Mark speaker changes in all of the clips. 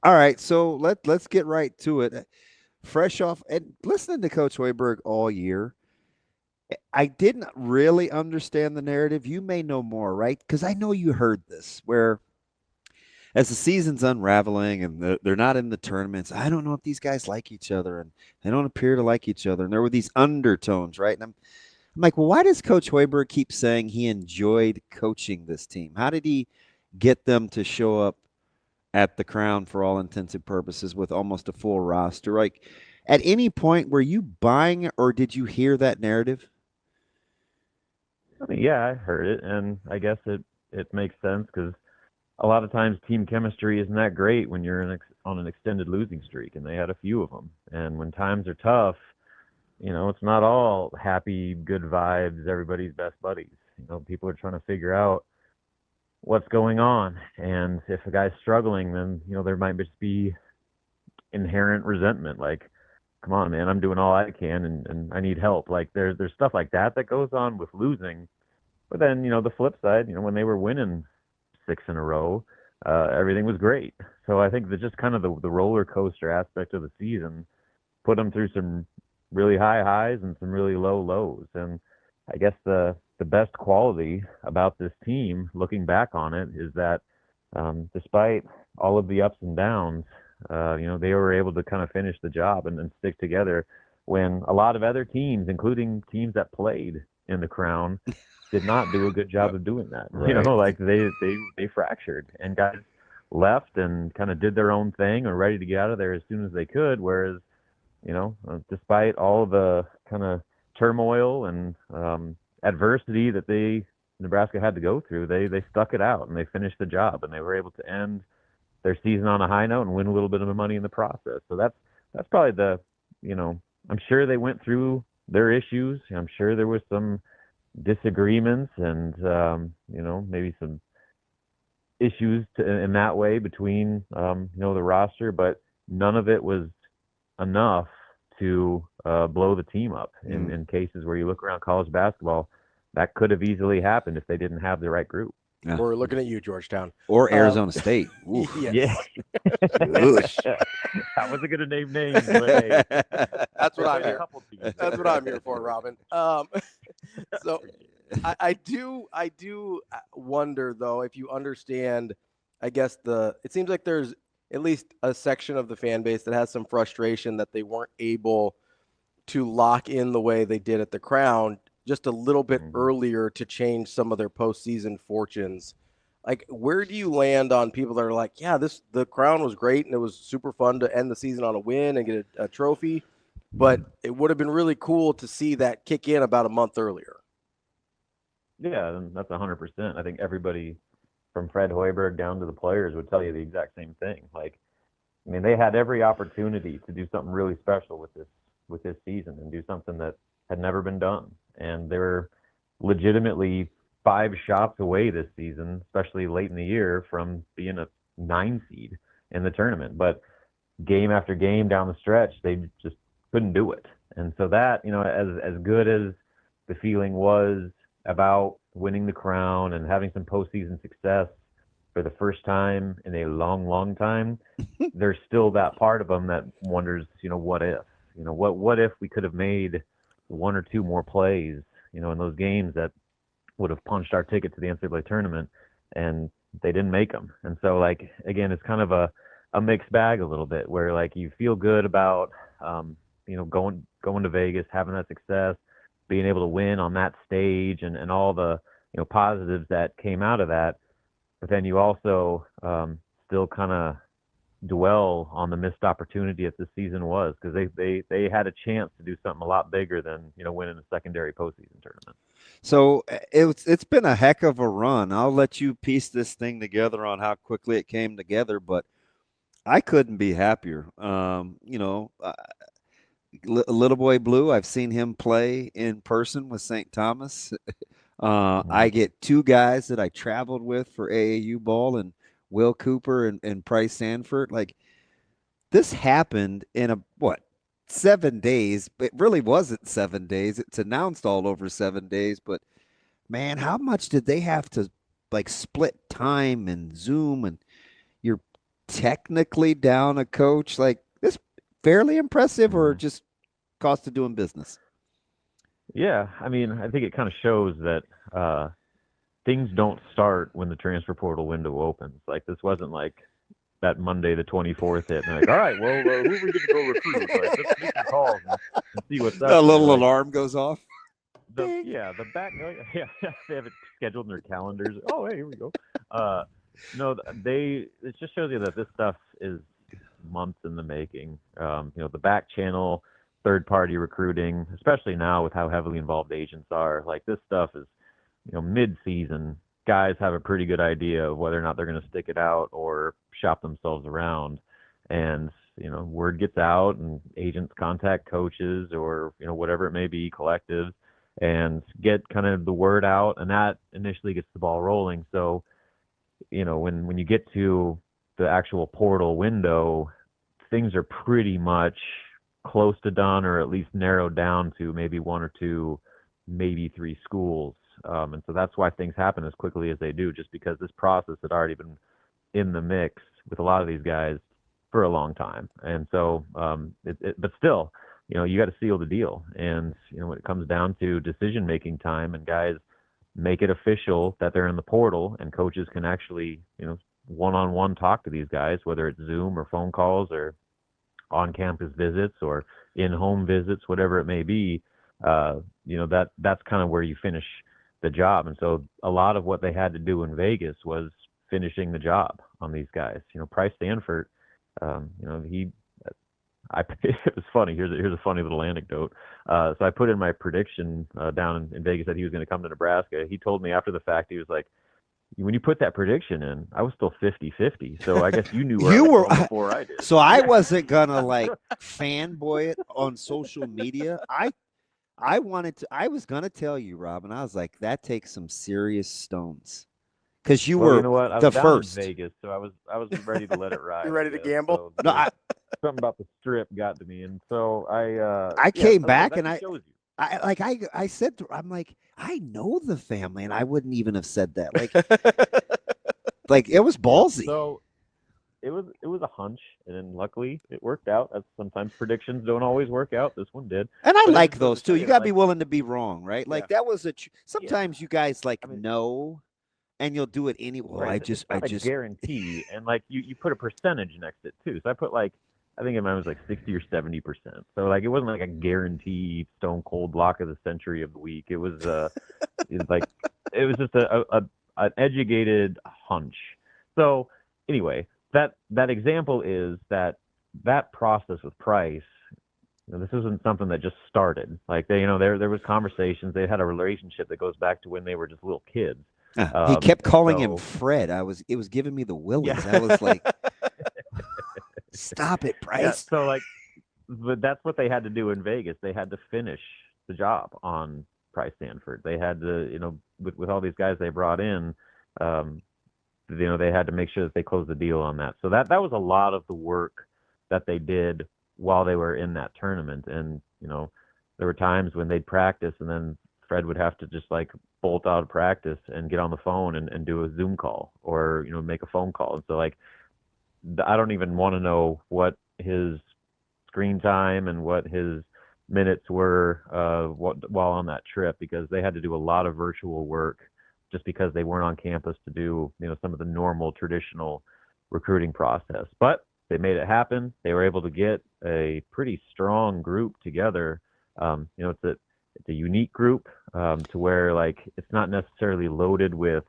Speaker 1: All right, so let's get right to it. Fresh off and listening to Coach Hoiberg all year, I didn't really understand the narrative. You may know more, right? Because I know you heard this where as the season's unraveling and they're not in the tournaments, I don't know if these guys like each other and they don't appear to like each other. And there were these undertones, right? And I'm like, well, why does Coach Hoiberg keep saying he enjoyed coaching this team? How did he get them to show up at the Crown for all intents and purposes with almost a full roster? Like, at any point, were you buying it or did you hear that narrative?
Speaker 2: I mean, yeah, I heard it, and I guess it makes sense because a lot of times team chemistry isn't that great when you're on an extended losing streak, and they had a few of them. And when times are tough, it's not all happy, good vibes, everybody's best buddies. People are trying to figure out what's going on, and if a guy's struggling, then there might just be inherent resentment, like, come on, man, I'm doing all I can, and I need help. Like there's stuff like that that goes on with losing. But then, the flip side, when they were winning six in a row, everything was great. So I think that just kind of the roller coaster aspect of the season put them through some really high highs and some really low lows. And I guess the best quality about this team, looking back on it, is that despite all of the ups and downs, they were able to kind of finish the job and stick together when a lot of other teams, including teams that played in the Crown, did not do a good job of doing that.
Speaker 1: Right.
Speaker 2: Like they fractured and guys left and kind of did their own thing or ready to get out of there as soon as they could. Whereas, despite all the kind of turmoil and adversity that Nebraska had to go through, they stuck it out and they finished the job and they were able to end their season on a high note and win a little bit of money in the process. So that's probably I'm sure they went through their issues. I'm sure there was some disagreements and maybe some issues in that way between the roster, but none of it was enough to blow the team up. In cases where you look around college basketball, that could have easily happened if they didn't have the right group.
Speaker 1: Yeah.
Speaker 3: We're looking at you, Georgetown.
Speaker 1: Or
Speaker 3: Um,
Speaker 1: Arizona State. Oof.
Speaker 2: Yeah,
Speaker 3: yes,
Speaker 1: Oosh.
Speaker 2: I wasn't gonna name names, but hey,
Speaker 3: that's
Speaker 2: they
Speaker 3: what I'm
Speaker 2: played a
Speaker 3: here.
Speaker 2: couple teams.
Speaker 3: That's what I'm here for, Robin. So I do wonder though if you understand. I guess it seems like there's at least a section of the fan base that has some frustration that they weren't able to lock in the way they did at the Crown just a little bit
Speaker 2: Mhm.
Speaker 3: earlier to change some of their postseason fortunes. Like, where do you land on people that are like, yeah, the Crown was great and it was super fun to end the season on a win and get a trophy, but it would have been really cool to see that kick in about a month earlier.
Speaker 2: Yeah, and that's 100%. I think everybody from Fred Hoiberg down to the players would tell you the exact same thing. Like, I mean, they had every opportunity to do something really special with this season and do something that had never been done. And they were legitimately five shots away this season, especially late in the year, from being a 9 seed in the tournament. But game after game down the stretch, they just couldn't do it. And so that, as good as the feeling was about winning the crown and having some postseason success for the first time in a long, long time, there's still that part of them that wonders, what if? What if we could have made one or two more plays, in those games that would have punched our ticket to the NCAA tournament, and they didn't make them. And so, like, again, it's kind of a mixed bag a little bit, where like you feel good about going to Vegas, having that success, being able to win on that stage, and all the positives that came out of that. But then you also still kind of dwell on the missed opportunity that this season was, because they had a chance to do something a lot bigger than winning a secondary postseason tournament.
Speaker 1: So it's been a heck of a run. I'll let you piece this thing together on how quickly it came together, but I couldn't be happier. Little boy Blue, I've seen him play in person with St. Thomas. I
Speaker 2: Mm-hmm.
Speaker 1: get two guys that I traveled with for AAU ball, and Will Cooper and Price Sanford. Like, this happened in a what 7 days? It really wasn't 7 days. It's announced all over 7 days, but man, how much did they have to like split time and Zoom and you're technically down a coach like this? Fairly impressive, or
Speaker 2: Mhm.
Speaker 1: just cost of doing business?
Speaker 2: Yeah, I mean, I think it kind of shows that things don't start when the transfer portal window opens. Like this wasn't like that Monday the 24th hit, and they're like, all right, well, who are we going to go recruit? Like, let's make some calls and see what's
Speaker 1: A
Speaker 2: up there.
Speaker 1: little
Speaker 2: Like
Speaker 1: alarm goes off.
Speaker 2: the
Speaker 1: Ding.
Speaker 2: yeah the back yeah they have it scheduled in their calendars. Oh, hey, here we go. Uh, no, they it just shows you that this stuff is months in the making. The back channel, third party recruiting, especially now with how heavily involved agents are. Like this stuff is, mid season. Guys have a pretty good idea of whether or not they're going to stick it out or shop themselves around. And, word gets out and agents contact coaches or, whatever it may be, collectives, and get kind of the word out. And that initially gets the ball rolling. So, when you get to the actual portal window, things are pretty much close to done or at least narrowed down to maybe one or two, maybe three schools. And so that's why things happen as quickly as they do, just because this process had already been in the mix with a lot of these guys for a long time. And so, but still, you got to seal the deal. And, when it comes down to decision making time and guys make it official that they're in the portal and coaches can actually, one-on-one talk to these guys, whether it's Zoom or phone calls or on-campus visits or in-home visits, whatever it may be. That's kind of where you finish the job. And so a lot of what they had to do in Vegas was finishing the job on these guys. Price Stanford, he it was funny. Here's a funny little anecdote. So I put in my prediction down in Vegas that he was going to come to Nebraska. He told me after the fact, he was like, when you put that prediction in, I was still 50-50. So I guess you knew where I
Speaker 1: You
Speaker 2: was
Speaker 1: were
Speaker 2: going before I did.
Speaker 1: so I
Speaker 2: Yeah.
Speaker 1: wasn't gonna like fanboy it on social media. I was gonna tell you, Rob, and I was like, that takes some serious stones. Because you
Speaker 2: Well, you
Speaker 1: were
Speaker 2: know what? I was
Speaker 1: the
Speaker 2: down in
Speaker 1: first.
Speaker 2: Vegas, so I was ready to let it ride,
Speaker 3: You
Speaker 2: I
Speaker 3: ready to
Speaker 2: guess.
Speaker 3: gamble?
Speaker 2: So
Speaker 1: No,
Speaker 2: something about the strip got to me, and so
Speaker 1: I
Speaker 2: yeah,
Speaker 1: came
Speaker 2: so
Speaker 1: back
Speaker 2: that
Speaker 1: and
Speaker 2: just shows
Speaker 1: I said I'm like, I know the family, and I wouldn't even have said that. Like it was
Speaker 2: you. Yeah.
Speaker 1: ballsy.
Speaker 2: So it was a hunch, and then luckily it worked out. As sometimes predictions don't always work out. This one did,
Speaker 1: And I
Speaker 2: but it
Speaker 1: like
Speaker 2: just goes to
Speaker 1: those too.
Speaker 2: show
Speaker 1: You
Speaker 2: you,
Speaker 1: gotta be
Speaker 2: like,
Speaker 1: willing to be wrong, right?
Speaker 2: yeah,
Speaker 1: Like that was
Speaker 2: yeah.
Speaker 1: sometimes you guys like
Speaker 2: I mean,
Speaker 1: know and you'll do it anyway. Well,
Speaker 2: right? It's
Speaker 1: I
Speaker 2: not a
Speaker 1: just
Speaker 2: guarantee, and like you put a percentage next to it too. So I put like I think mine was like 60 or 70%. So like it wasn't like a guaranteed stone cold lock of the century of the week. It was like it was just a an educated hunch. So anyway, that example is that process with Price. This isn't something that just started. Like there was conversations. They had a relationship that goes back to when they were just little kids.
Speaker 1: he kept
Speaker 2: And
Speaker 1: calling him
Speaker 2: so
Speaker 1: Fred. It was giving me the willies. I
Speaker 2: yeah,
Speaker 1: was like, stop it,
Speaker 2: yeah.
Speaker 1: Price.
Speaker 2: So like, but that's what they had to do in Vegas. They had to finish the job on Price Stanford. They had to, with all these guys they brought in, um, they had to make sure that they closed the deal on that. So that was a lot of the work that they did while they were in that tournament. And there were times when they'd practice, and then Fred would have to just like bolt out of practice and get on the phone and do a Zoom call or make a phone call. And so like I don't even want to know what his screen time and what his minutes were while on that trip, because they had to do a lot of virtual work just because they weren't on campus to do some of the normal traditional recruiting process. But they made it happen. They were able to get a pretty strong group together. It's a unique group to where like it's not necessarily loaded with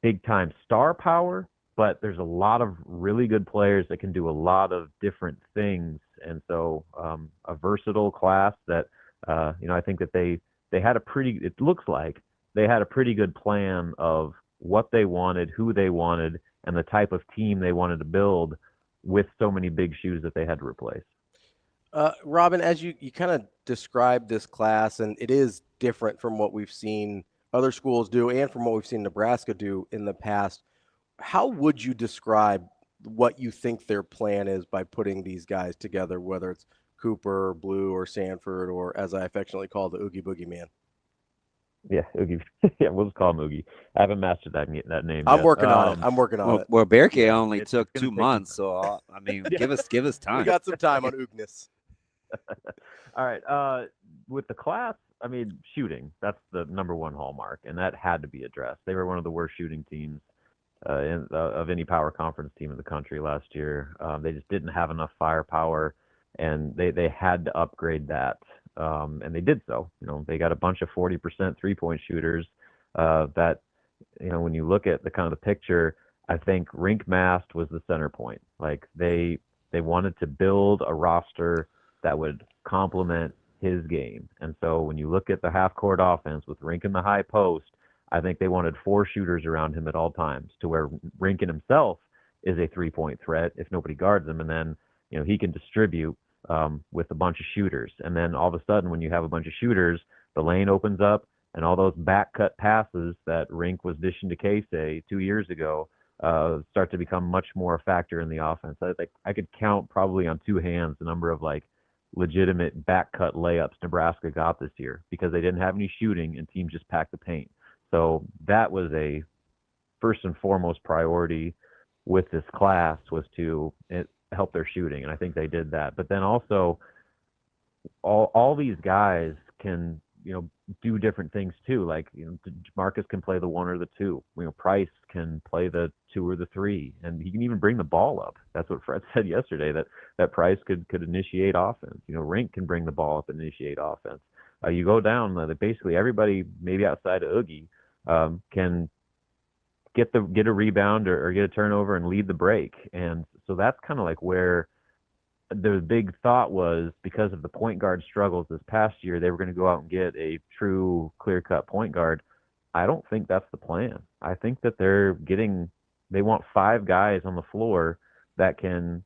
Speaker 2: big time star power, but there's a lot of really good players that can do a lot of different things. And so a versatile class that, I think that they had it looks like they had a pretty good plan of what they wanted, who they wanted, and the type of team they wanted to build with so many big shoes that they had to replace.
Speaker 3: Robin, as you kind of described this class, and it is different from what we've seen other schools do and from what we've seen Nebraska do in the past, how would you describe what you think their plan is by putting these guys together, whether it's Cooper, Blue, or Sanford, or as I affectionately call the Oogie Boogie Man?
Speaker 2: Yeah, Oogie. Yeah, we'll just call him Oogie. I haven't mastered that name
Speaker 3: I'm
Speaker 2: yet.
Speaker 3: working on it. I'm working on
Speaker 1: Well,
Speaker 3: it.
Speaker 1: well, Berkey
Speaker 2: Yeah,
Speaker 1: only
Speaker 2: it's
Speaker 1: took
Speaker 2: gonna
Speaker 1: 2
Speaker 2: take some
Speaker 1: months,
Speaker 2: time.
Speaker 1: so I mean,
Speaker 2: Yeah.
Speaker 1: give us
Speaker 3: We
Speaker 1: time.
Speaker 3: got some time on Ugnus.
Speaker 2: All right. With the class, I mean, shooting, that's the number one hallmark, and that had to be addressed. They were one of the worst shooting teams of any power conference team in the country last year. They just didn't have enough firepower, and they had to upgrade that, and they did so. They got a bunch of 40% 3-point shooters that, when you look at the kind of the picture, I think Rink Mast was the center point. Like they wanted to build a roster that would complement his game. And so when you look at the half court offense with Rink in the high post, I think they wanted 4 shooters around him at all times, to where Rinkin himself is a 3-point threat if nobody guards him, and then he can distribute with a bunch of shooters. And then all of a sudden, when you have a bunch of shooters, the lane opens up, and all those back cut passes that Rink was dishing to Casey 2 years ago start to become much more a factor in the offense. I could count probably on 2 hands the number of legitimate back cut layups Nebraska got this year, because they didn't have any shooting and teams just packed the paint. So that was a first and foremost priority with this class, was to help their shooting, and I think they did that. But then also, all these guys can do different things too. Like Marcus can play the 1 or the 2. Price can play the 2 or the 3, and he can even bring the ball up. That's what Fred said yesterday, that Price could initiate offense. Rink can bring the ball up and initiate offense. You go down, basically everybody, maybe outside of Oogie, can get a rebound or get a turnover and lead the break. And so that's kind of like where the big thought was, because of the point guard struggles this past year, they were going to go out and get a true clear-cut point guard. I don't think that's the plan. I think that they want 5 guys on the floor that can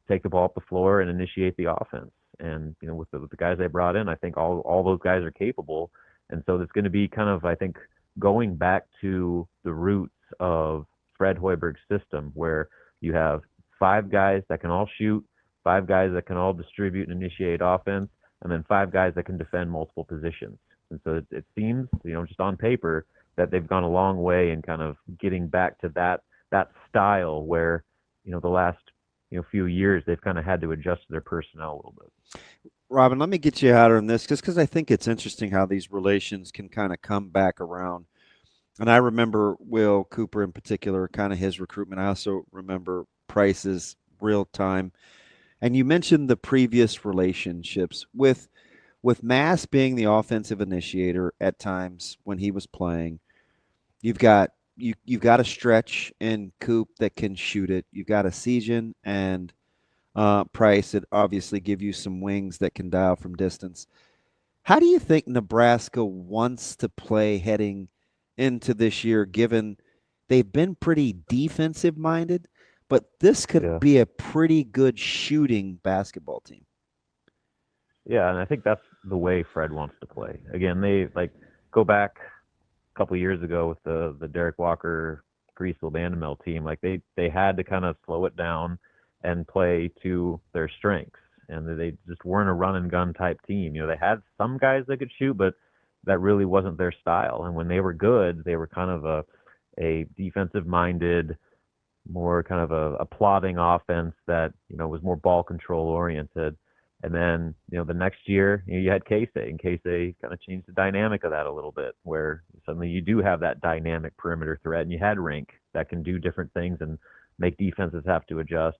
Speaker 2: take the ball up the floor and initiate the offense. And with the guys they brought in, I think all those guys are capable. And so it's going to be kind of, I think, going back to the roots of Fred Hoiberg's system, where you have 5 guys that can all shoot, 5 guys that can all distribute and initiate offense, and then 5 guys that can defend multiple positions. And so it seems, just on paper, that they've gone a long way in kind of getting back to that style, where, the last few years they've kind of had to adjust their personnel a little bit.
Speaker 1: Robin, let me get you out on this, just because I think it's interesting how these relations can kind of come back around. And I remember Will Cooper in particular, kind of his recruitment. I also remember Price's real time. And you mentioned the previous relationships with Mass being the offensive initiator at times when he was playing. You've got a stretch in Coop that can shoot it. You've got a Sejan and Price that obviously give you some wings that can dial from distance. How do you think Nebraska wants to play heading into this year, given they've been pretty defensive minded, but this could be a pretty good shooting basketball team?
Speaker 2: Yeah, and I think that's the way Fred wants to play. Again, they go back a couple of years ago with the Derek Walker, Griesel, Vandemel team. They had to kind of slow it down and play to their strengths, and they just weren't a run and gun type team. They had some guys that could shoot, but that really wasn't their style. And when they were good, they were kind of a defensive minded, more kind of a plodding offense that was more ball control oriented. And then the next year you had Casey, and Casey kind of changed the dynamic of that a little bit, where suddenly you do have that dynamic perimeter threat, and you had Rink that can do different things and make defenses have to adjust.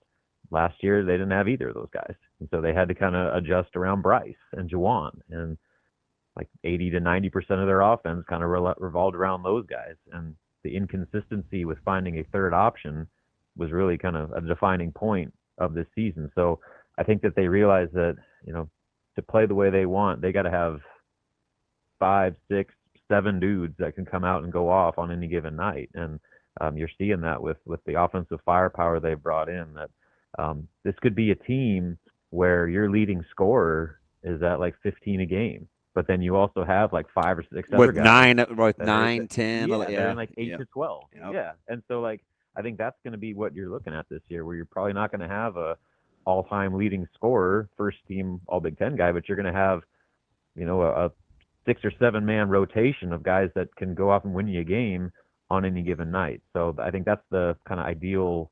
Speaker 2: Last year they didn't have either of those guys, and so they had to kind of adjust around Bryce and Juwan, and 80 to 90% of their offense kind of revolved around those guys. And the inconsistency with finding a third option was really kind of a defining point of this season. So I think that they realize that, to play the way they want, they got to have 5, 6, 7 dudes that can come out and go off on any given night. And you're seeing that with the offensive firepower they've brought in, that this could be a team where your leading scorer is at 15 a game. But then you also have 5 or 6 other guys.
Speaker 1: 9, 10.
Speaker 2: Yeah,
Speaker 1: Yeah.
Speaker 2: they're 8 to 12.
Speaker 1: Yep.
Speaker 2: Yeah. And so I think that's going to be what you're looking at this year, where you're probably not going to have a all-time leading scorer, first team All Big Ten guy, but you're going to have, a 6 or 7 man rotation of guys that can go off and win you a game on any given night. So I think that's the kind of ideal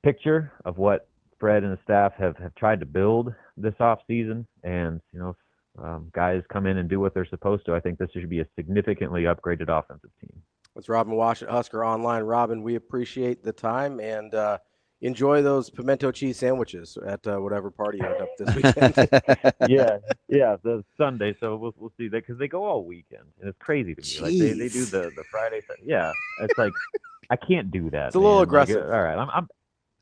Speaker 2: picture of what Fred and the staff have tried to build this off season. And, guys come in and do what they're supposed to. I think this should be a significantly upgraded offensive team.
Speaker 3: It's Robin Washut, Husker Online. Robin, we appreciate the time and enjoy those pimento cheese sandwiches at whatever party you end up this weekend.
Speaker 2: yeah, the Sunday. So we'll see that because they go all weekend, and it's crazy to me. Like they do the Friday. Yeah, it's like I can't do that.
Speaker 3: It's a little aggressive.
Speaker 2: Like, all right,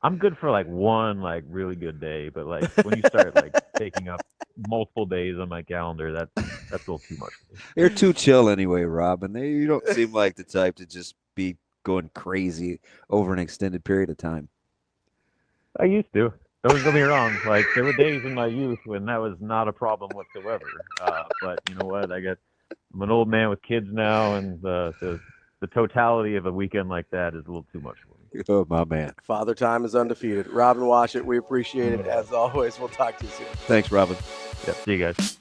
Speaker 2: I'm good for like one like really good day, but like when you start like taking up multiple days on my calendar, that's a little too much for me.
Speaker 1: You're too chill anyway, Robin. You don't seem like the type to just be going crazy over an extended period of time.
Speaker 2: I used to. Don't get me wrong. Like there were days in my youth when that was not a problem whatsoever. But you know what? I'm an old man with kids now, and the totality of a weekend like that is a little too much for me.
Speaker 1: Oh, my man.
Speaker 3: Father Time is undefeated. Robin Washut, we appreciate it. As always, we'll talk to you soon.
Speaker 1: Thanks, Robin.
Speaker 2: Yeah, see you guys.